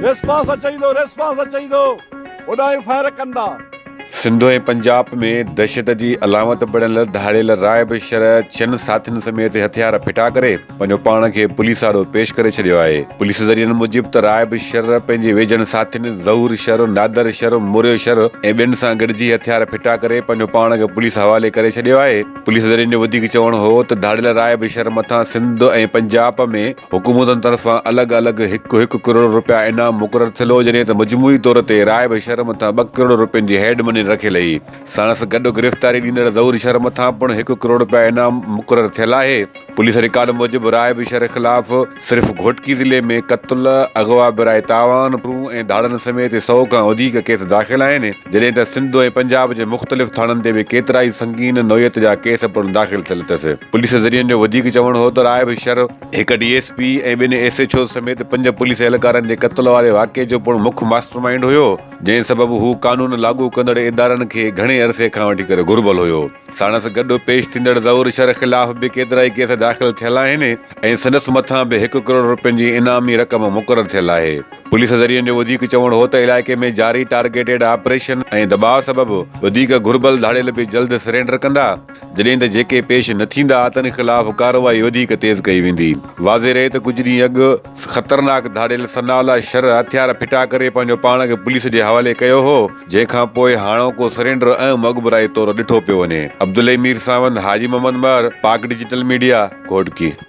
Response चाहिए उड़ा fire कंदा। सिंध ऐं पंजाब में दहशत जी अलामत बणियल धाड़ियल रायब शर 6 साथियुनि समेत हथियार फिटा करे पंहिंजो पाण खे पुलिस आॾो पेश करे छॾियो आहे। पुलिस ज़रियनि मूजिबि त रायब शर पंहिंजे वेझनि साथियुनि ज़हूर शर, नादर शर, मुरियो शर ऐं ॿियनि सां गॾिजी हथियार फिटा करे पंहिंजो पाण खे पुलिस हवाले करे छॾियो आहे। पुलिस ज़रियनि जो वधीक चवणु हो त धाड़ियल रायब शर मथां सिंध ऐं पंजाब में हुकूमतनि तरफ़ां अलॻि अलॻि हिकु करोड़ रुपया इनाम मुक़ररु थियल हो, जॾहिं त मजमूई तौर ते रायब शर मथां 2 करोड़ रुपयनि जी हेड मनी रखियल हुई। साणस गॾु गिरफ़्तारी ॾींदड़ ज़हूर शर मथां पिणु 1 करोड़ रुपया इनाम मुक़ररु थियल आहे। पुलिस रिकॉर्ड मूजिबि रायब शर ख़िलाफ़ सिर्फ़ घोटकी ज़िले में क़त्ल, अगवा बिराए तावान ऐं धाड़नि समेत 100 खां वधीक केस दाख़िल आहिनि, जॾहिं त सिंध ऐं पंजाब जे मुख़्तलिफ़ थाणनि ते बि केतिरा ई संगीन नौयत जा केस पिणु दाख़िल थियल अथसि। पुलिस ज़रियनि जो वधीक चवणु हो त रायब शर हिकु DSP ऐं 2 SHO समेत 5 पुलिस एहलकारनि जे क़त्ल वारे वाक़े जो पिणु मुख्य मास्टरमाइंड हुयो, जंहिं सबबि हू कानून लागू कंदड़ इदारनि खे घणे अरसे खां वठी करे घुर्बल हुयो। साणस गॾु पेश थींदड़ ज़हूर शर ख़िलाफ़ बि केतिरा ई केस दाख़िल थियल आहिनि ऐं संदसि मथां बि 1 करोड़ रुपयनि जी इनामी रक़म मुक़ररु थियल आहे। पुलिस ज़रियनि जो वधीक चवणु हो त इलाइक़े में जारी टारगेटेड ऑपरेशन ऐं दबाव सबबि वधीक घुर्बल धाड़ियल बि जल्द सरेंडर कंदा, जॾहिं त जेके पेश न थींदा तन ख़िलाफ़ कार्रवाई वधीक तेज़ कई वेंदी। वाज़े रहे त कुझु ॾींहं अॻु ख़तरनाक धाड़ियल सनाउल्ला शर हथियार फिटा करे पंहिंजो पाण खे पुलिस जे हवाले कयो हो, जंहिंखां पोइ हाणोको सरेंडर अहम अॻुबराई तौरु ॾिठो पियो वञे। अब्दुल मीर सावंत, हाजी मोहम्मद मर, पाक डिजिटल मीडिया, घोटकी।